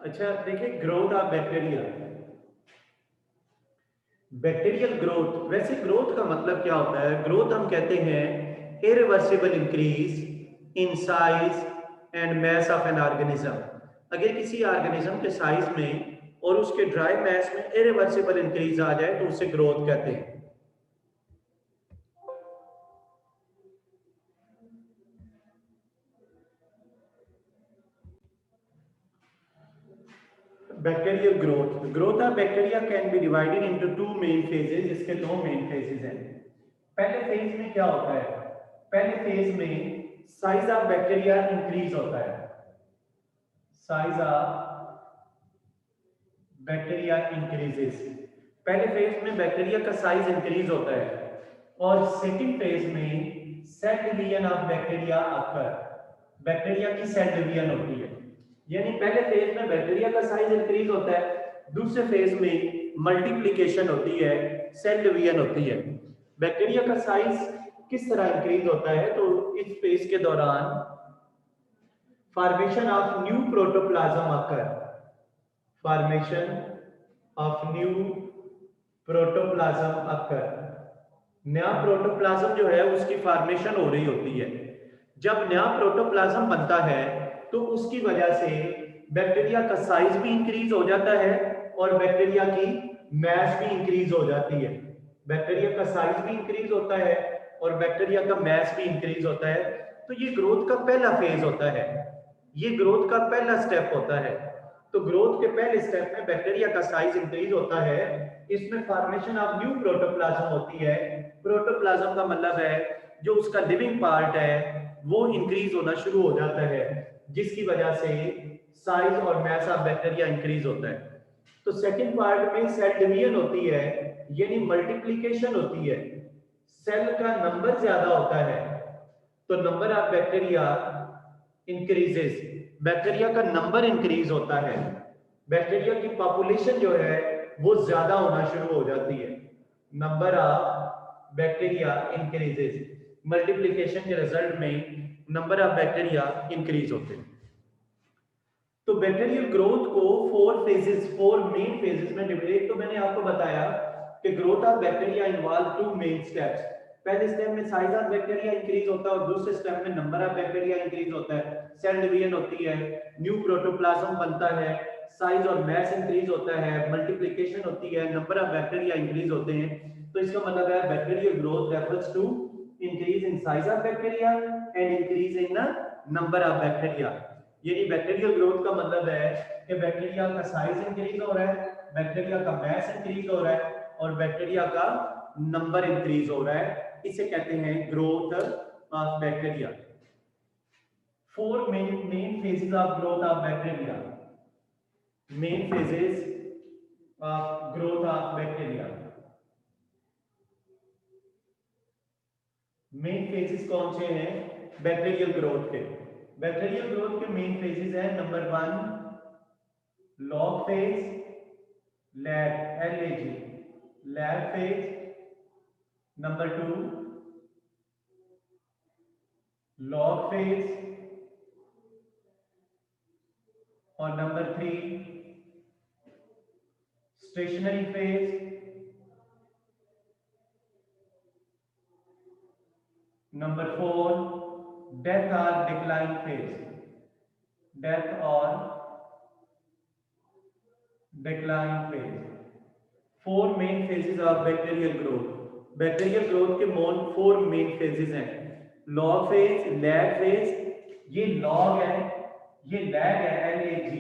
अच्छा देखिए, growth of bacteria, bacterial growth. वैसे ग्रोथ का मतलब क्या होता है? ग्रोथ हम कहते हैं irreversible increase in size and mass of an organism. अगर किसी ऑर्गेनिज्म के साइज में और उसके ड्राई मैस में इरिवर्सिबल इंक्रीज आ जाए तो उसे ग्रोथ कहते हैं। Bacterial growth, growth of bacteria can be divided into two main phases. इसके दो मेन फेजेस हैं। पहले फेज में क्या होता है? पहले फेज में साइज ऑफ बैक्टीरिया इंक्रीज होता है। Size of bacteria increases. पहले फेज में बैक्टीरिया का साइज इंक्रीज होता है और सेकंड फेज में cell division of bacteria occur, bacteria की सेल डिवीजन होती है। यानी पहले फेज में बैक्टीरिया का साइज इंक्रीज होता है, दूसरे फेज में मल्टीप्लिकेशन होती है, सेल डिवीजन होती है। बैक्टीरिया का साइज किस तरह इंक्रीज होता है? तो इस फेज के दौरान formation of new protoplasm occur, formation of new protoplasm occur, नया प्रोटोप्लाज्म जो है उसकी फॉर्मेशन हो रही होती है। जब नया प्रोटोप्लाज्म बनता है तो उसकी वजह से बैक्टीरिया का साइज भी इंक्रीज हो जाता है और बैक्टीरिया की मैस भी इंक्रीज हो जाती है। बैक्टीरिया का साइज भी इंक्रीज होता है और बैक्टीरिया का मैस भी इंक्रीज होता है। तो ये ग्रोथ का पहला फेज होता है, ये ग्रोथ का पहला स्टेप होता है। तो ग्रोथ के पहले स्टेप में बैक्टीरिया का साइज इंक्रीज होता है, इसमें फॉर्मेशन ऑफ न्यू प्रोटोप्लाज्म होती है। प्रोटोप्लाज्म का मतलब है जो उसका लिविंग पार्ट है वो इंक्रीज होना शुरू हो जाता है, जिसकी वजह से साइज और मैस ऑफ बैक्टीरिया इंक्रीज होता है। तो सेकंड पार्ट में सेल डिवीजन होती है, यानी मल्टीप्लिकेशन होती है। सेल का नंबर ज्यादा होता है तो number of bacteria increases, bacteria का नंबर इंक्रीज होता है, बैक्टीरिया की पॉपुलेशन जो है वो ज्यादा होना शुरू हो जाती है। Number of bacteria increases, multiplication के रिजल्ट में नंबर ऑफ बैक्टीरिया इंक्रीज होते हैं। तो बैक्टीरियल ग्रोथ को फोर मेन फेजेस में डिवाइड। तो मैंने आपको बताया कि growth of bacteria involve two main steps. पहले स्टेप में साइज ऑफ बैक्टीरिया इंक्रीज होता है और दूसरे स्टेप में नंबर ऑफ बैक्टीरिया इंक्रीज होता है, सेल डिवीजन होती है, न्यू प्रोटोप्लाज्म बनता है, साइज और मैस इंक्रीज होता है, मल्टीप्लिकेशन होती है, नंबर ऑफ बैक्टीरिया इंक्रीज होते हैं। तो इसका मतलब है bacterial growth refers to increase in size of bacteria and increase in the number of bacteria. यानी बैक्टीरियल ग्रोथ का मतलब है कि बैक्टीरिया का साइज इंक्रीज हो रहा है, बैक्टीरिया का मैस इंक्रीज हो रहा है और बैक्टीरिया का नंबर इंक्रीज हो रहा है। इसे कहते हैं growth of bacteria. Four main phases of growth of bacteria, main phases of growth of bacteria. Main phases कौन से हैं बैक्टीरियल ग्रोथ के? बैक्टीरियल ग्रोथ के मेन फेजेस हैं, number 1 log phase, lag LAG, lag phase. Number 2 log phase और number 3 stationary phase. Number 4 death और decline phase, death और decline phase. Four main phases of bacterial growth. Bacterial growth के four main phases हैं, log phase, lag phase, ये log है, ये lag है LAG,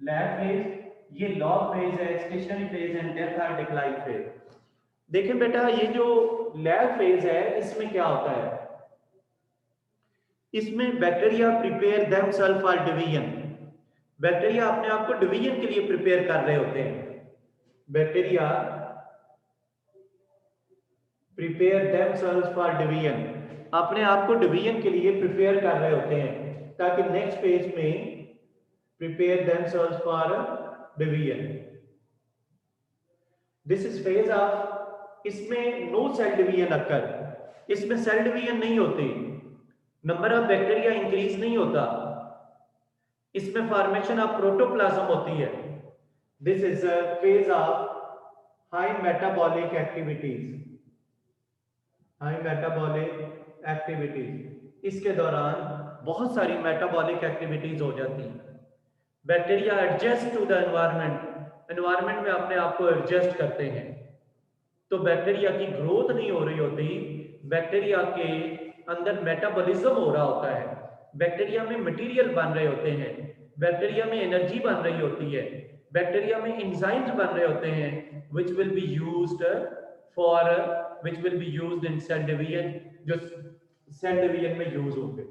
lag phase, ये लॉग फेज है, स्टेशनरी फेज एंड डेथ और डिक्लाइन फेज। देखें बेटा, ये जो लैग फेज है इसमें क्या होता है? इसमें bacteria prepare themselves for division, bacteria अपने आप को डिवीजन के लिए प्रिपेयर कर रहे होते हैं। Bacteria prepare themselves for division, अपने आप को डिवीजन के लिए प्रिपेयर कर रहे होते हैं ताकि नेक्स्ट पेज में prepare themselves for division. This is phase of, इसमें नो सेल डिवीजन अकर, इसमें सेल डिवीजन नहीं होती, नंबर ऑफ बैक्टीरिया इंक्रीज नहीं होता, इसमें फॉर्मेशन ऑफ प्रोटोप्लाज्म होती है। This is a phase of high metabolic activities, high metabolic activities. इसके दौरान बहुत सारी मेटाबॉलिक एक्टिविटीज हो जाती हैं। Bacteria adjust to the environment, environment में अपने आप को एडजस्ट करते हैं। तो बैक्टीरिया की ग्रोथ नहीं हो रही होती, बैक्टीरिया के अंदर मेटाबॉलिज्म हो रहा होता है, बैक्टीरिया में मटेरियल बन रहे होते हैं, बैक्टीरिया में एनर्जी बन रही होती है, बैक्टीरिया में एंजाइम्स बन रहे होते हैं which will be used for which will be used in cell division, जो सेल डिवीजन में यूज होंगे।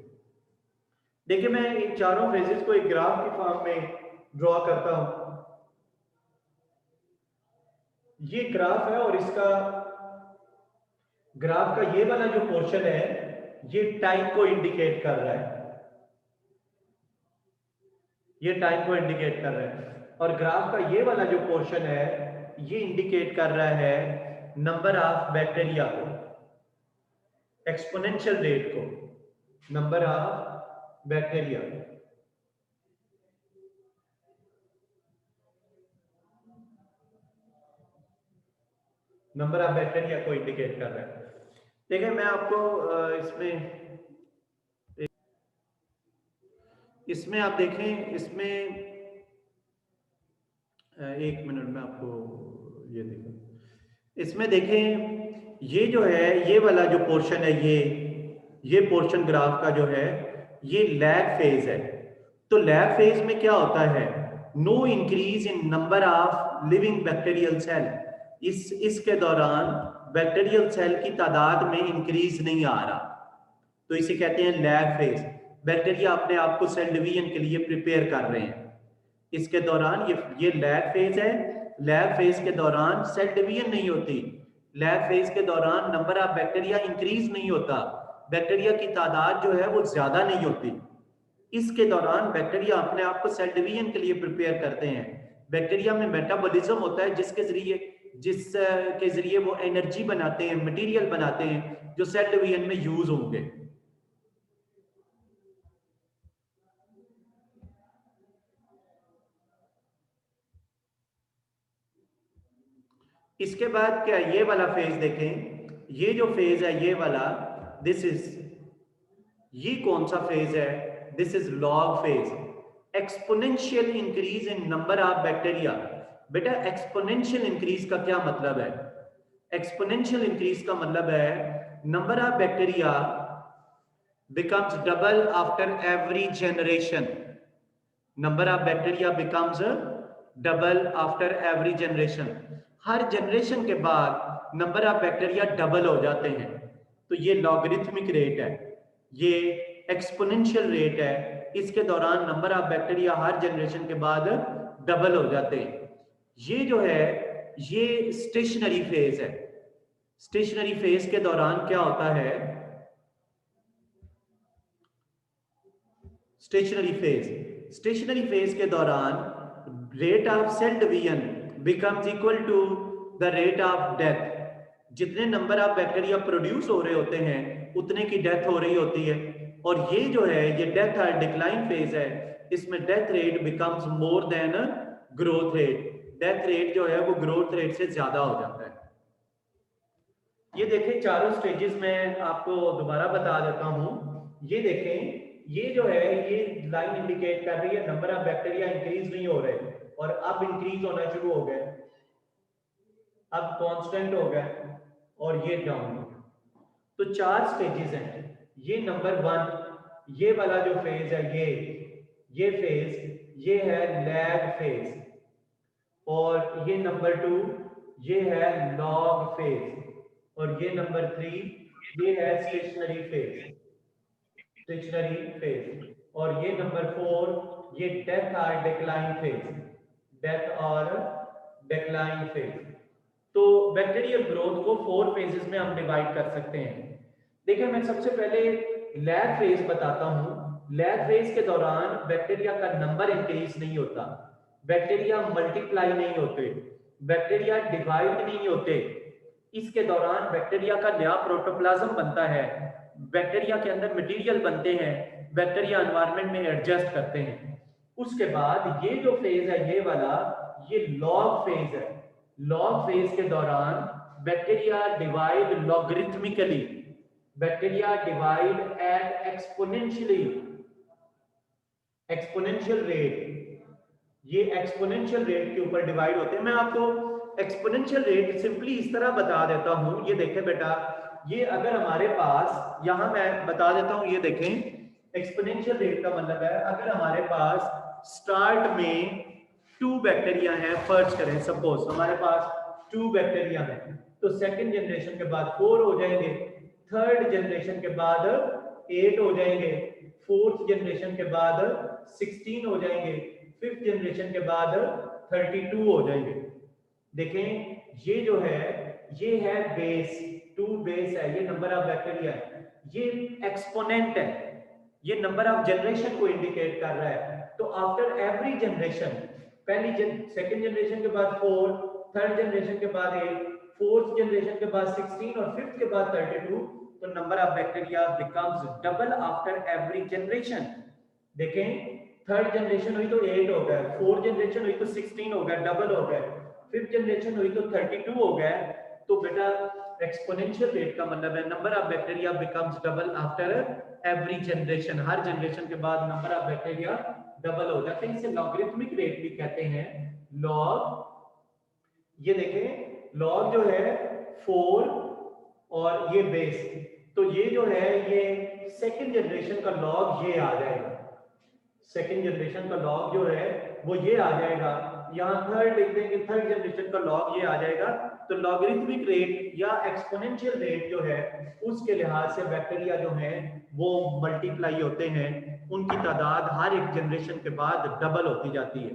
देखिए मैं इन चारों फेजेस को एक ग्राफ की फॉर्म में ड्रॉ करता हूं। ये ग्राफ है और इसका ग्राफ का ये वाला जो पोर्शन है ये टाइम को इंडिकेट कर रहा है, ये टाइम को इंडिकेट कर रहा है, और ग्राफ का ये वाला जो पोर्शन है ये इंडिकेट कर रहा है नंबर ऑफ बैक्टीरिया को, एक्सपोनेंशियल रेट को, number of bacteria. Number of bacteria को इंडिकेट कर रहा है। देखिए मैं आपको इसमें आप देखें, इसमें एक मिनट में आपको ये देखें, इसमें देखें ये जो है ये वाला जो पोर्शन है ये पोर्शन ग्राफ का जो है ये लैग फेज है। तो लैग फेज में क्या होता है, no increase in number of living bacterial cell, इसके दौरान बैक्टीरियल सेल की तादाद में इंक्रीज नहीं आ रहा, तो इसे कहते हैं लैग फेज। बैक्टीरिया अपने आप को सेल डिवीजन के लिए प्रिपेयर कर रहे हैं, इसके दौरान ये लैग फेज है। लैग फेज के दौरान सेल डिवीजन नहीं होती, लैग फेज के दौरान नंबर ऑफ बैक्टीरिया इंक्रीज नहीं होता, बैक्टीरिया की तादाद जो है वो ज्यादा नहीं होती। इसके दौरान बैक्टीरिया अपने आप को सेल डिवीजन के लिए प्रिपेयर करते हैं। बैक्टीरिया में मेटाबॉलिज्म होता है जिसके जरिए वो एनर्जी बनाते हैं, मटेरियल बनाते हैं जो सेल डिवीजन में यूज होंगे। इसके बाद क्या ये वाला फेज देखें, ये जो फेज है ये वाला, दिस इज, ये कौन सा फेज है, this is log phase, exponential increase in number of bacteria. बेटा एक्सपोनेंशियल इंक्रीज का क्या मतलब है, एक्सपोनेंशियल इंक्रीज का मतलब है number of bacteria becomes double after every generation, number of bacteria becomes double after every generation, her generation के बाद नंबर ऑफ बैक्टीरिया डबल हो जाते हैं। तो ये लॉगरिथमिक रेट है, ये एक्सपोनेंशियल रेट है, इसके दौरान number of bacteria her generation के बाद डबल हो जाते हैं। ये जो है ये स्टेशनरी फेज है। स्टेशनरी फेज के दौरान क्या होता है, स्टेशनरी फेज के दौरान rate of cell division becomes equal to the rate of death. जितने नंबर ऑफ बैक्टीरिया प्रोड्यूस हो रहे होते हैं उतने की डेथ हो रही होती है, और ये जो है ये डेथ और डिक्लाइन फेज है, इसमें death rate becomes more than growth rate, death rate जो है वो ग्रोथ रेट से ज्यादा हो जाता है। ये देखें चारों स्टेजेस में आपको दोबारा बता देता हूं, ये देखें ये जो है ये लाइन इंडिकेट कर रही है नंबर ऑफ बैक्टीरिया इंक्रीज नहीं हो रहे और अब इंक्रीज होना शुरू हो गए, अब कांस्टेंट हो गए और ये डाउन। तो चार स्टेजेस हैं, ये नंबर 1 ये वाला जो फेज है ये फेज ये है लैग फेज, और ये नंबर 2 ये है लॉग फेज, और ये नंबर 3 ये है स्टेशनरी फेज, और ये नंबर 4 ये डेथ और डिक्लाइन फेज, तो बैक्टीरियल ग्रोथ को 4 फेजेस में हम डिवाइड कर सकते हैं। देखिए मैं सबसे पहले लैग फेज बताता हूं। लैग फेज के दौरान बैक्टीरिया का नंबर इंक्रीज नहीं होता, बैक्टीरिया मल्टीप्लाई नहीं होते, बैक्टीरिया डिवाइड नहीं होते। इसके दौरान बैक्टीरिया का नया प्रोटोप्लाज्म बनता है, बैक्टीरिया के अंदर मटेरियल बनते हैं, बैक्टीरिया एनवायरनमेंट में एडजस्ट करते हैं। उसके बाद ये जो फेज है ये वाला, ये लॉग फेज है। लॉग फेज के दौरान bacteria divide logarithmically, bacteria divide at exponential rate. ये एक्सपोनेंशियल रेट के ऊपर डिवाइड होते हैं। मैं आपको एक्सपोनेंशियल रेट सिंपली इस तरह बता देता हूं। ये देखें बेटा, ये अगर हमारे पास, यहां मैं बता देता हूं, ये देखें एक्सपोनेंशियल रेट का मतलब है अगर हमारे पास स्टार्ट में 2 बैक्टीरिया हैं, फर्ज करें सपोज हमारे पास 2 बैक्टीरिया हैं, तो सेकंड जनरेशन के बाद 4 हो जाएंगे, थर्ड जनरेशन के बाद 8 हो जाएंगे, फोर्थ जनरेशन के बाद 16 हो जाएंगे, फिफ्थ जनरेशन के बाद 32 हो जाएंगे। देखें ये जो है ये है बेस, 2 बेस है, ये नंबर ऑफ बैक्टीरिया है, ये एक्सपोनेंट है, ये नंबर ऑफ जनरेशन को इंडिकेट कर रहा है। तो after every generation, second generation के बाद 4, थर्ड जनरेशन के बाद 8, फोर्थ जनरेशन के बाद 16 और फिफ्थ के बाद 32, तो number of bacteria becomes double after every generation. देखें थर्ड जनरेशन हुई तो 8 हो गया, फोर्थ जनरेशन हुई तो 16 हो गया, डबल हो गया, फिफ्थ जनरेशन हुई तो 32 हो गया। तो बेटा एक्सपोनेंशियल रेट का मतलब है number of bacteria becomes double after every generation, her generation के बाद नंबर ऑफ बैक्टीरिया डबल हो जाते हैं। इसे लॉगरिथमिक रेट भी कहते हैं। लॉग, ये देखें लॉग जो है 4 और ये बेस, तो ये जो है ये सेकंड जनरेशन का लॉग ये आ जाएगा, सेकंड जनरेशन का लॉग जो है वो ये आ जाएगा। यहाँ थर्ड लिख देंगे, थर्ड जनरेशन का लॉग ये आ जाएगा। तो लॉगरिथमिक रेट या एक्सपोनेंशियल रेट जो है उसके लिहाज से बैक्टीरिया जो है वो मल्टीप्लाई होते हैं, उनकी तादाद हर एक जनरेशन के बाद डबल होती जाती है।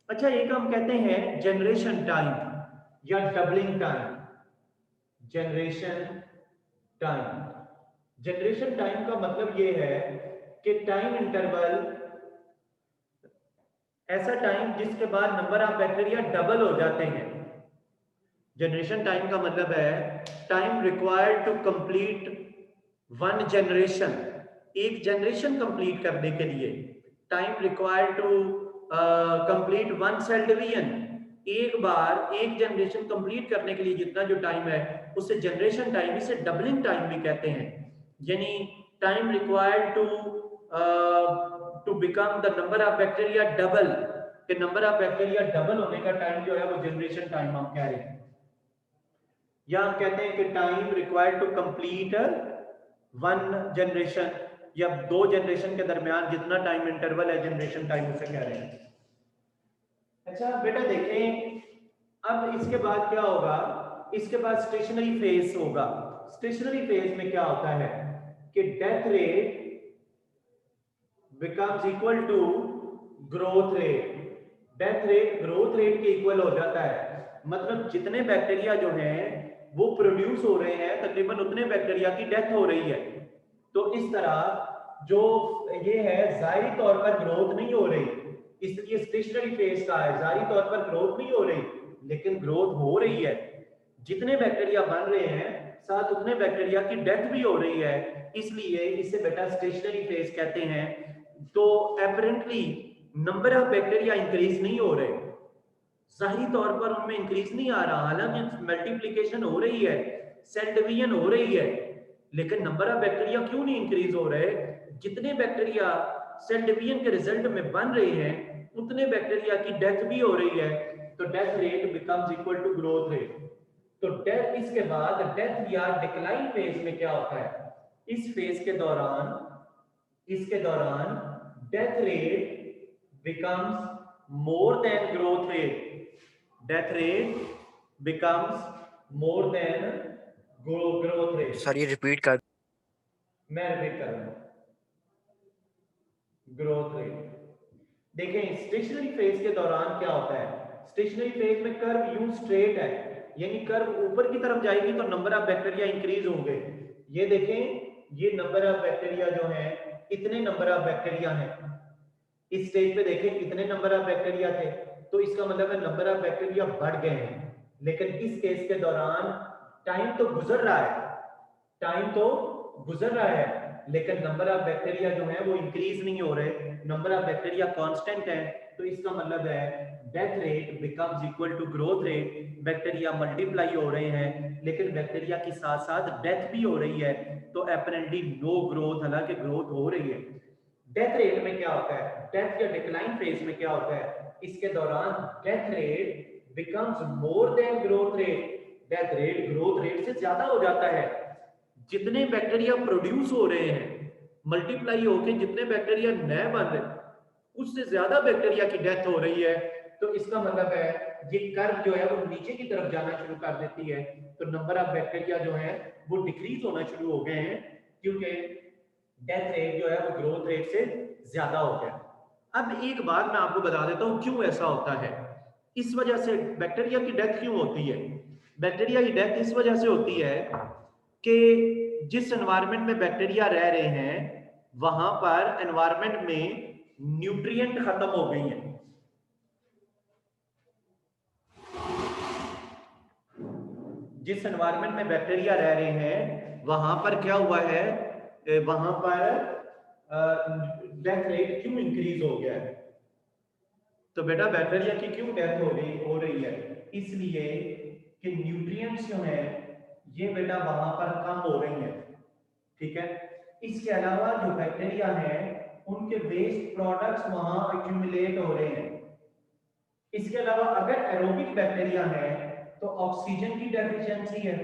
अच्छा, एक हम कहते हैं जनरेशन टाइम या doubling time. Generation time, generation time का मतलब ये है कि टाइम इंटरवल, ऐसा टाइम जिसके बाद नंबर ऑफ बैक्टीरिया डबल हो जाते हैं। जनरेशन टाइम का मतलब है time required to complete one generation, एक जनरेशन कंप्लीट करने के लिए। Time required to complete one cell division, एक बार एक जनरेशन कंप्लीट करने के लिए जितना जो टाइम है उसे जनरेशन टाइम, इसे डबलिंग टाइम भी कहते हैं। यानी time required to become the number of bacteria double, कि नंबर ऑफ बैक्टीरिया डबल होने का टाइम जो है वो जनरेशन टाइम हम कह रहे हैं। या हम कहते हैं कि time required to complete one generation, या 2 जनरेशन के दरमियान जितना टाइम इंटरवल है जनरेशन टाइम उसे कह रहे हैं। अच्छा बेटा देखें, अब इसके बाद क्या होगा, इसके बाद स्टेशनरी फेज होगा। स्टेशनरी फेज में क्या होता है कि death rate becomes equal to growth rate, death rate growth rate के इक्वल हो जाता है। मतलब जितने बैक्टीरिया जो हैं वो प्रोड्यूस हो रहे हैं तकरीबन उतने बैक्टीरिया की डेथ हो रही है। तो इस तरह जो ये है जाहिरी तौर पर ग्रोथ नहीं हो रही, इसलिए स्टेशनरी फेज का है, जाहिरी तौर पर ग्रोथ नहीं हो रही लेकिन ग्रोथ हो रही है। जितने बैक्टीरिया बन रहे हैं साथ उतने बैक्टीरिया की डेथ भी हो रही है, इसलिए इसे बेटा स्टेशनरी फेज कहते हैं। तो apparently number of bacteria increase नहीं हो रहे, जाहिरी तौर पर उनमें इंक्रीज नहीं आ रहा, हालांकि मल्टीप्लिकेशन हो रही है, सेल डिवीजन हो रही है, लेकिन नंबर ऑफ बैक्टीरिया क्यों नहीं इंक्रीज हो रहे? जितने बैक्टीरिया सेल डिवीजन के रिजल्ट में बन रहे हैं उतने बैक्टीरिया की डेथ भी हो रही है। तो death rate becomes equal to growth rate. तो डेथ, इसके बाद डेथ या डिक्लाइन फेज में क्या होता है, इस फेज के दौरान, इसके दौरान death rate becomes more than growth rate, death rate becomes more than growth rate। Sir ये रिपीट कर, मैं रिपीट कर रहा हूं, ग्रोथ रेट। देखें स्टेशनरी फेज के दौरान क्या होता है, स्टेशनरी फेज में कर्व यूं स्ट्रेट है, यानी कर्व ऊपर की तरफ जाएगी तो नंबर ऑफ बैक्टीरिया इंक्रीज होंगे। ये देखें ये नंबर ऑफ बैक्टीरिया जो है, इतने नंबर ऑफ बैक्टीरिया हैं। इस स्टेज पे देखें कितने नंबर ऑफ बैक्टीरिया थे, तो इसका मतलब है नंबर ऑफ बैक्टीरिया बढ़ गए हैं। लेकिन इस केस के दौरान टाइम तो गुजर रहा है, टाइम तो गुजर रहा है, लेकिन नंबर ऑफ बैक्टीरिया जो है वो इंक्रीज नहीं हो रहे, नंबर ऑफ बैक्टीरिया कांस्टेंट है, तो इसका मतलब है death rate becomes equal to growth rate. Bacteria multiply हो रहे हैं लेकिन बैक्टीरिया के साथ साथ डेथ भी हो रही है, तो अपरेंटली नो ग्रोथ, हालांकि ग्रोथ हो रही है। डेथ रेट में क्या होता है, डेथ या डिक्लाइन फेज में क्या होता है, इसके दौरान death rate becomes more than growth rate, death rate growth rate से ज्यादा हो जाता है। जितने बैक्टीरिया प्रोड्यूस हो रहे हैं, मल्टीप्लाई होकर जितने बैक्टीरिया नए बन रहे हैं, उससे ज्यादा बैक्टीरिया की डेथ हो रही है, तो इसका मतलब है ये कर्व जो है वो नीचे की तरफ जाना शुरू कर देती है, तो नंबर ऑफ बैक्टीरिया जो है वो डिक्रीज होना शुरू हो गए हैं, क्योंकि डेथ रेट जो है वो ग्रोथ रेट से ज्यादा हो गया। अब एक बात मैं आपको बता देता हूं क्यों ऐसा होता है। इस वजह से बैक्टीरिया की डेथ क्यों होती है, बैक्टीरिया की डेथ इस वजह से होती है कि जिस एनवायरनमेंट में बैक्टीरिया रह रहे हैं वहां पर एनवायरनमेंट में न्यूट्रिएंट खत्म हो गई हैं। जिस एनवायरनमेंट में बैक्टीरिया रह रहे हैं वहां पर क्या हुआ है, वहां पर डेथ रेट क्यों इंक्रीज हो गया है। तो बेटा बैक्टीरिया की क्यों डेथ हो रही है, इसलिए कि न्यूट्रिएंट्स जो है ये बेटा वहां पर कम हो रही है, ठीक है। इसके अलावा जो बैक्टीरिया है उनके वेस्ट प्रोडक्ट्स वहां एक्यूमुलेट हो रहे हैं। इसके अलावा अगर एरोबिक बैक्टीरिया है तो ऑक्सीजन की डेफिशिएंसी है,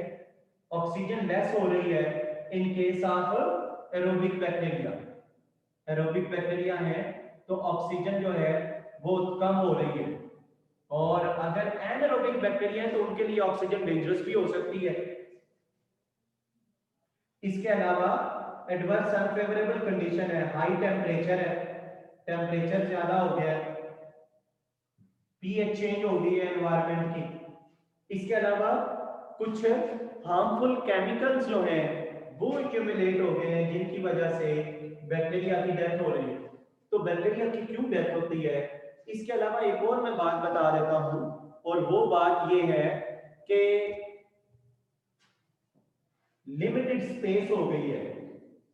ऑक्सीजन लेस हो रही है in case of aerobic bacteria. Aerobic bacteria है तो ऑक्सीजन जो है वो कम हो रही है, और अगर एनारोबिक बैक्टीरिया है तो उनके लिए ऑक्सीजन डेंजरस भी हो सकती है। इसके अलावा एडवर्स अनफेवरेबल कंडीशन है, हाई टेम्परेचर है, टेम्परेचर ज्यादा हो गया है, पीएच चेंज हो गई है एनवायरनमेंट की। इसके अलावा कुछ हार्मफुल केमिकल्स जो हैं वो एक्यूमुलेट हो गए हैं जिनकी वजह से बैक्टीरिया की डेथ हो रही है। तो बैक्टीरिया की क्यों डेथ होती है, इसके अलावा एक और मैं बात बता देता हूं, और वो बात ये है कि लिमिटेड स्पेस हो गई है,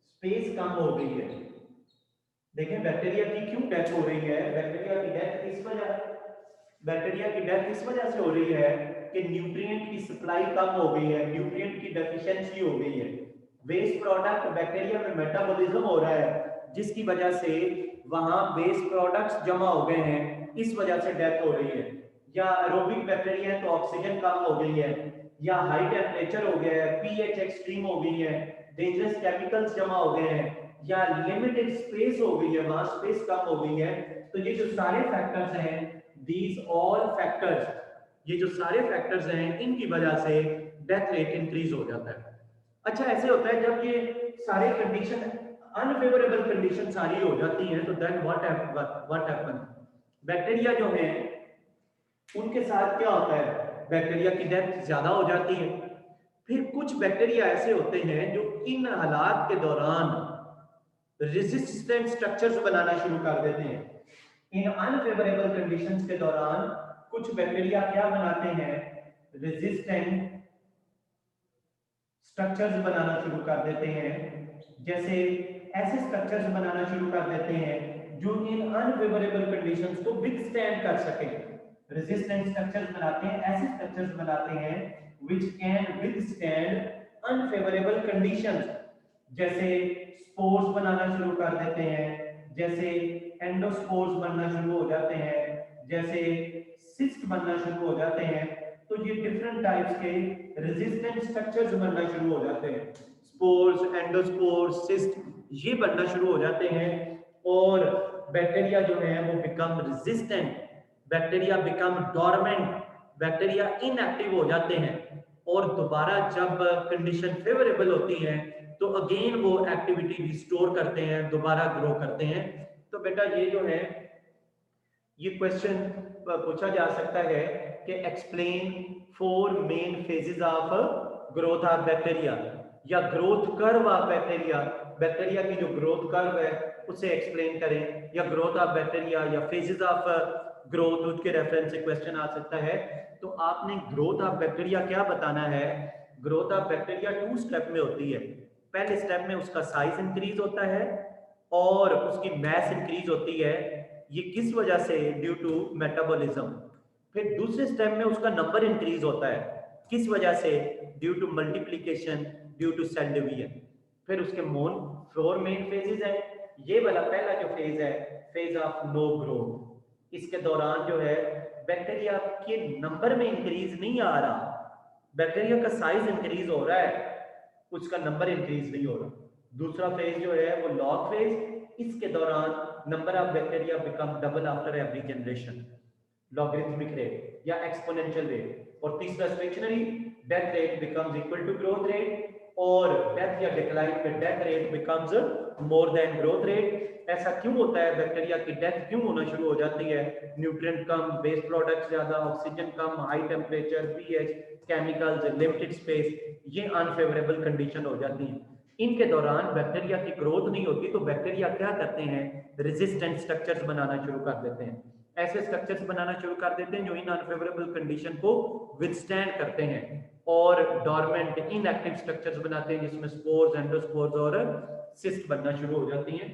स्पेस कम हो गई है। देखें बैक्टीरिया की क्यों डेथ हो रही है, बैक्टीरिया की डेथ इस वजह से हो रही है कि न्यूट्रिएंट की सप्लाई कम हो गई है, न्यूट्रिएंट की डेफिशिएंसी हो गई है, वेस्ट प्रोडक्ट बैक्टीरिया में मेटाबॉलिज्म हो रहा है जिसकी वजह से वहां वेस्ट प्रोडक्ट्स जमा हो गए हैं, इस वजह से डेथ हो रही है। या एरोबिक बैक्टीरिया है तो ऑक्सीजन कम हो गई है, या हाई टेम्परेचर हो गया है, पीएच एक्सट्रीम हो गई है, डेंजरस केमिकल्स जमा हो गए हैं, या लिमिटेड स्पेस हो गई है, वहां स्पेस कम हो गई है। तो ये जो सारे फैक्टर्स हैं, these all factors, ये जो सारे फैक्टर्स हैं इनकी वजह से डेथ रेट इंक्रीज हो जाता है। अच्छा ऐसे होता है जब ये सारे कंडीशन अनफेवरेबल कंडीशन सारी हो जाती हैं तो देन व्हाट हैपन, बैक्टीरिया जो हैं उनके साथ क्या होता है, बैक्टीरिया की डेथ ज्यादा हो जाती है। फिर कुछ बैक्टीरिया ऐसे होते हैं जो इन हालात के दौरान रेजिस्टेंट स्ट्रक्चर्स बनाना शुरू कर देते हैं। इन अनफेवरेबल कंडीशंस के दौरान कुछ बैक्टीरिया क्या बनाते हैं, रेजिस्टेंट स्ट्रक्चर्स बनाना शुरू कर देते हैं। जैसे ऐसे स्ट्रक्चर्स बनाना शुरू कर देते हैं जो इन अनफेवरेबल कंडीशंस को विथस्टैंड कर सके। रेजिस्टेंट स्ट्रक्चर्स बनाते हैं, ऐसे स्ट्रक्चर्स बनाते हैं which can withstand unfavourable conditions. जैसे स्पोर्स बनाना शुरू कर देते हैं, जैसे एंडोस्पोर्स बनना शुरू हो जाते हैं, जैसे सिस्ट बनना शुरू हो जाते हैं। तो ये डिफरेंट टाइप्स के रेजिस्टेंट स्ट्रक्चर्स बनना शुरू हो जाते हैं, स्पोर्स, एंडोस्पोर्स, सिस्ट ये बनना शुरू हो जाते हैं, और बैक्टीरिया जो है वो become resistant, bacteria become dormant, bacteria inactive हो जाते हैं, और दोबारा जब कंडीशन फेवरेबल होती है तो अगेन वो एक्टिविटी रिस्टोर करते हैं, दोबारा ग्रो करते हैं। तो बेटा ये जो है ये क्वेश्चन पूछा जा सकता है कि explain 4 main phases of growth of bacteria, या growth curve of bacteria, bacteria की जो ग्रोथ कर्व है उसे एक्सप्लेन करें, या ग्रोथ ऑफ बैक्टीरिया या फेजेस ऑफ ग्रोथ, उसके रेफरेंस से क्वेश्चन आ सकता है। तो आपने ग्रोथ ऑफ बैक्टीरिया क्या बताना है, ग्रोथ ऑफ बैक्टीरिया 2 स्टेप में होती है। पहले स्टेप में उसका साइज इंक्रीज होता है और उसकी मास इंक्रीज होती है। ये किस वजह से? Due to metabolism. फिर दूसरे स्टेप में उसका नंबर इंक्रीज होता है, किस वजह से? Due to multiplication, due to cell division. फिर उसके फोर मेन फेजेस हैं। ये वाला पहला जो फेज है, फेज ऑफ नो ग्रोथ। इसके दौरान जो है बैक्टीरिया के नंबर में इंक्रीज नहीं आ रहा, बैक्टीरिया का साइज इंक्रीज हो रहा है, उसका नंबर इंक्रीज नहीं हो रहा। दूसरा फेज जो है वो लॉग फेज। इसके दौरान number of bacteria become double after every generation, logarithmic rate या एक्सपोनेंशियल रेट। और तीसरा stationary, death rate becomes equal to growth rate, और डेथ या डिक्लाइन में death rate becomes more than growth rate. ऐसा क्यों होता है? बैक्टीरिया की डेथ क्यों होना शुरू हो जाती है? न्यूट्रिएंट कम, वेस्ट प्रोडक्ट्स ज्यादा, ऑक्सीजन कम, high temperature, pH, chemicals, limited space, ये अनफेवरेबल कंडीशन हो जाती है। इनके दौरान बैक्टीरिया की ग्रोथ नहीं होती, तो बैक्टीरिया क्या करते हैं? रेजिस्टेंट स्ट्रक्चर्स बनाना शुरू कर देते हैं। ऐसे स्ट्रक्चर्स बनाना शुरू कर देते हैं जो इन अनफेवरेबल कंडीशन को विथस्टैंड करते हैं, और डोरमेंट इनएक्टिव स्ट्रक्चर्स बनाते हैं जिसमें स्पोर्स, एंडोस्पोर्स और सिस्ट बनना शुरू हो जाती हैं।